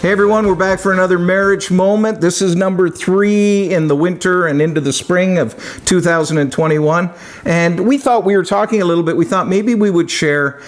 Hey everyone, we're back for another marriage moment. This is number 3 in the winter and into the spring of 2021. And we thought we were talking a little bit. We thought maybe we would share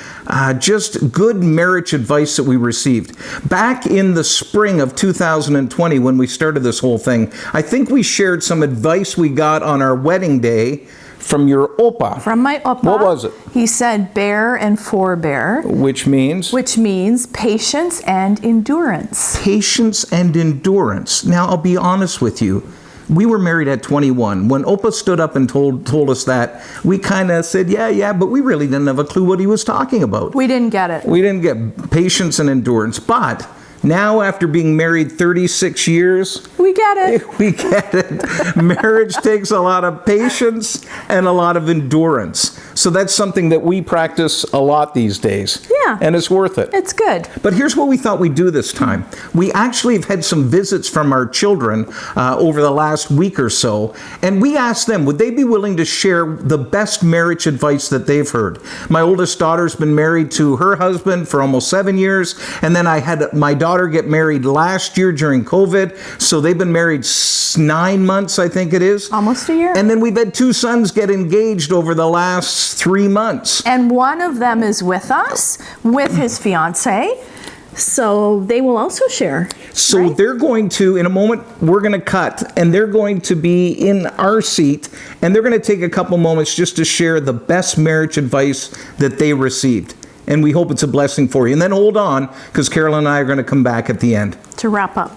just good marriage advice that we received. Back in the spring of 2020, when we started this whole thing, I think we shared some advice we got on our wedding day from your Opa. From my Opa. What was it? He said bear and forbear. Which means? Which means patience and endurance. Patience and endurance. Now, I'll be honest with you. We were married at 21. When Opa stood up and told us that, we kind of said, yeah, but we really didn't have a clue what he was talking about. We didn't get it. We didn't get patience and endurance. But now, after being married 36 years, we get it. We get it. Marriage takes a lot of patience and a lot of endurance. So that's something that we practice a lot these days. Yeah. And it's worth it. It's good. But here's what we thought we'd do this time. We actually have had some visits from our children over the last week or so, and we asked them, would they be willing to share the best marriage advice that they've heard? My oldest daughter's been married to her husband for almost 7 years, and then I had my daughter get married last year during COVID, so they've been married 9 months, I think it is. Almost a year. And then we've had 2 sons get engaged over the last 3 months. And one of them is with us, with his fiance. So they will also share. So right? They're going to, in a moment, we're going to cut, and they're going to be in our seat, and they're going to take a couple moments just to share the best marriage advice that they received. And we hope it's a blessing for you. And then hold on, because Carolyn and I are going to come back at the end. To wrap up.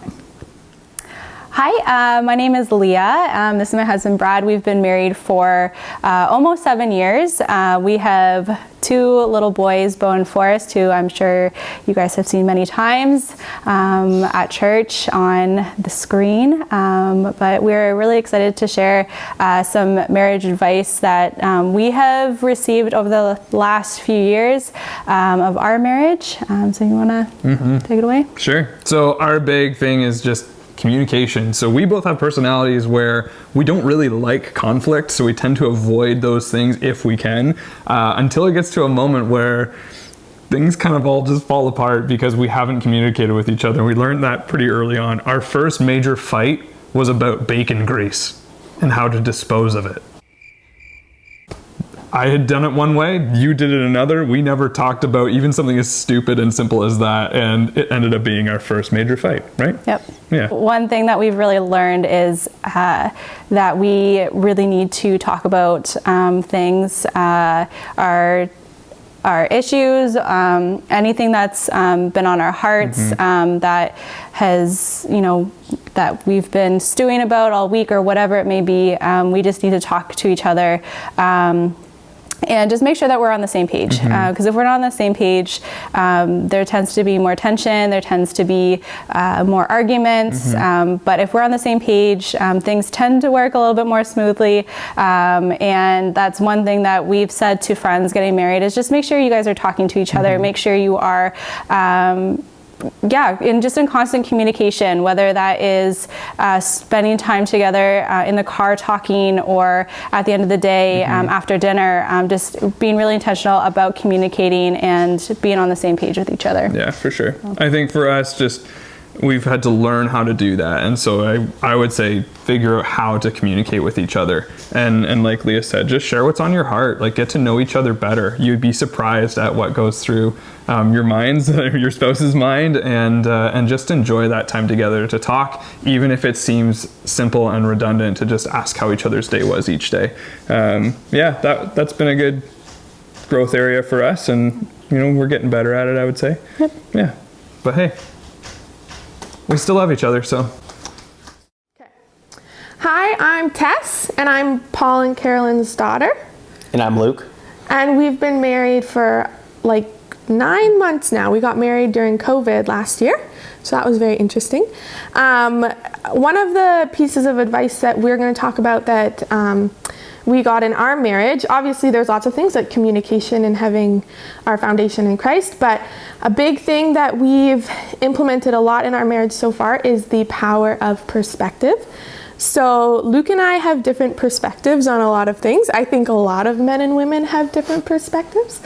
Hi, my name is Leah. This is my husband, Brad. We've been married for almost 7 years. We have 2 little boys, Bo and Forrest, who I'm sure you guys have seen many times at church on the screen. But we're really excited to share some marriage advice that we have received over the last few years of our marriage. So you want to take it away? Sure. So our big thing is just communication. So we both have personalities where we don't really like conflict, so we tend to avoid those things if we can, until it gets to a moment where things kind of all just fall apart because we haven't communicated with each other. We learned that pretty early on. Our first major fight was about bacon grease and how to dispose of it. I had done it one way, you did it another. We never talked about even something as stupid and simple as that, and it ended up being our first major fight, right? Yep. Yeah. One thing that we've really learned is that we really need to talk about things, our issues, anything that's been on our hearts, that has, that we've been stewing about all week or whatever it may be. We just need to talk to each other. And just make sure that we're on the same page. Because if we're not on the same page, there tends to be more tension, there tends to be more arguments. But if we're on the same page, things tend to work a little bit more smoothly. And that's one thing that we've said to friends getting married is just make sure you guys are talking to each other. Make sure you are in constant communication, whether that is spending time together in the car talking, or at the end of the day after dinner, just being really intentional about communicating and being on the same page with each other. Yeah, for sure. I think for us, we've had to learn how to do that. And so I would say figure out how to communicate with each other. And like Leah said, just share what's on your heart. Like, get to know each other better. You'd be surprised at what goes through your minds, your spouse's mind, and just enjoy that time together to talk, even if it seems simple and redundant, to just ask how each other's day was each day. That's been a good growth area for us, and we're getting better at it, I would say. Yep. Yeah. But hey, we still love each other, so. Okay. Hi, I'm Tess, and I'm Paul and Carolyn's daughter. And I'm Luke. And we've been married for like 9 months now. We got married during COVID last year, so that was very interesting. One of the pieces of advice that we're going to talk about that we got in our marriage, obviously there's lots of things like communication and having our foundation in Christ, but a big thing that we've implemented a lot in our marriage so far is the power of perspective. So Luke and I have different perspectives on a lot of things. I think a lot of men and women have different perspectives.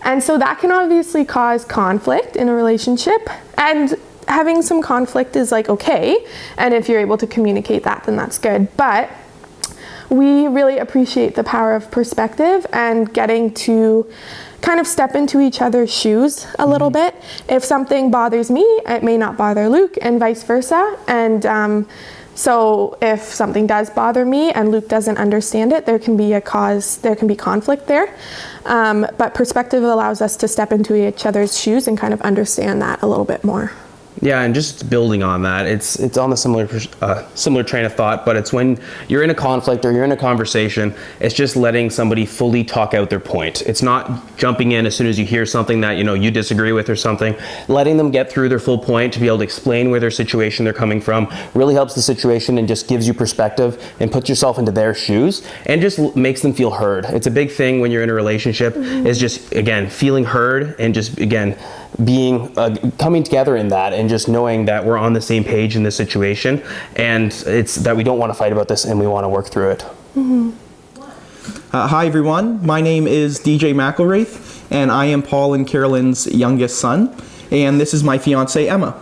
And so that can obviously cause conflict in a relationship. And having some conflict is like okay. And if you're able to communicate that, then that's good. But we really appreciate the power of perspective and getting to kind of step into each other's shoes a little bit. If something bothers me, it may not bother Luke, and vice versa. And so if something does bother me and Luke doesn't understand it, there can be conflict there. But perspective allows us to step into each other's shoes and kind of understand that a little bit more. Yeah, and just building on that, it's on the similar train of thought, but it's when you're in a conflict or you're in a conversation, it's just letting somebody fully talk out their point. It's not jumping in as soon as you hear something that you disagree with or something. Letting them get through their full point to be able to explain where their situation they're coming from really helps the situation and just gives you perspective and puts yourself into their shoes and just makes them feel heard. It's a big thing when you're in a relationship is just, again, feeling heard and just, again, being coming together in that and just knowing that we're on the same page in this situation and it's that we don't want to fight about this and we want to work through it. Hi everyone, my name is DJ McIlwraith and I am Paul and Carolyn's youngest son, and this is my fiance Emma.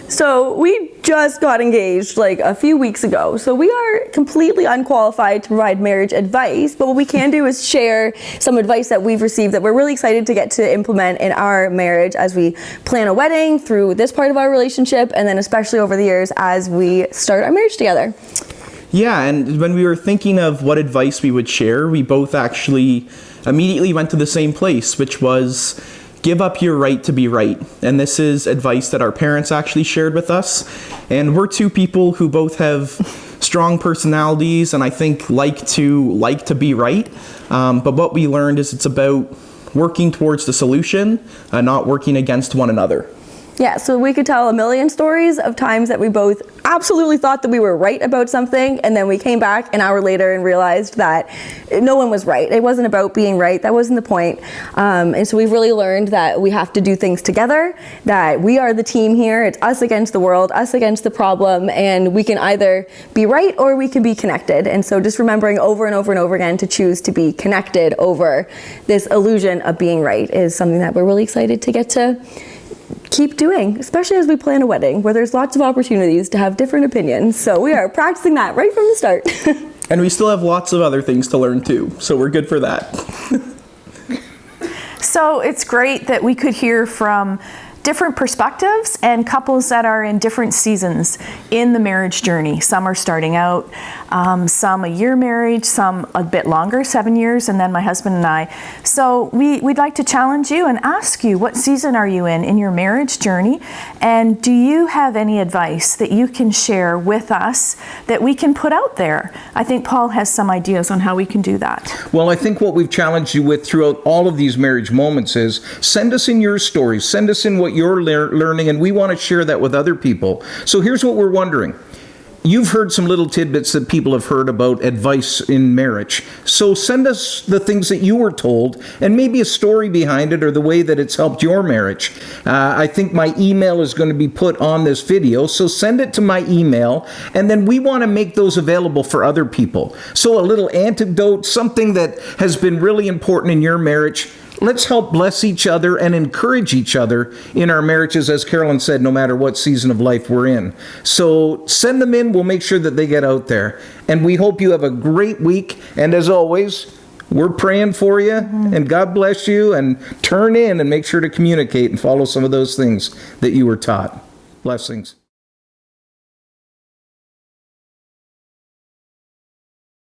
So we just got engaged like a few weeks ago, so we are completely unqualified to provide marriage advice, but what we can do is share some advice that we've received that we're really excited to get to implement in our marriage as we plan a wedding through this part of our relationship, and then especially over the years as we start our marriage together. Yeah, and when we were thinking of what advice we would share, we both actually immediately went to the same place, which was give up your right to be right. And this is advice that our parents actually shared with us. And we're two people who both have strong personalities and I think like to be right. But what we learned is it's about working towards the solution, not working against one another. Yeah, so we could tell a million stories of times that we both absolutely thought that we were right about something, and then we came back an hour later and realized that no one was right. It wasn't about being right. That wasn't the point. And so we've really learned that we have to do things together, that we are the team here. It's us against the world, us against the problem, and we can either be right or we can be connected. And so just remembering over and over and over again to choose to be connected over this illusion of being right is something that we're really excited to get to keep doing, especially as we plan a wedding where there's lots of opportunities to have different opinions. So we are practicing that right from the start. And we still have lots of other things to learn too, so we're good for that. So it's great that we could hear from different perspectives and couples that are in different seasons in the marriage journey. Some are starting out, some a year married, some a bit longer, 7 years, and then my husband and I. So we'd like to challenge you and ask you, what season are you in your marriage journey? And do you have any advice that you can share with us that we can put out there? I think Paul has some ideas on how we can do that. Well, I think what we've challenged you with throughout all of these marriage moments is send us in your stories, send us in what you're learning, and we want to share that with other people. So here's what we're wondering. You've heard some little tidbits that people have heard about advice in marriage. So send us the things that you were told and maybe a story behind it or the way that it's helped your marriage. I think my email is going to be put on this video, so send it to my email, and then we want to make those available for other people. So a little antidote, something that has been really important in your marriage. Let's help bless each other and encourage each other in our marriages, as Carolyn said, no matter what season of life we're in. So send them in. We'll make sure that they get out there. And we hope you have a great week. And as always, we're praying for you, and God bless you. And turn in and make sure to communicate and follow some of those things that you were taught. Blessings.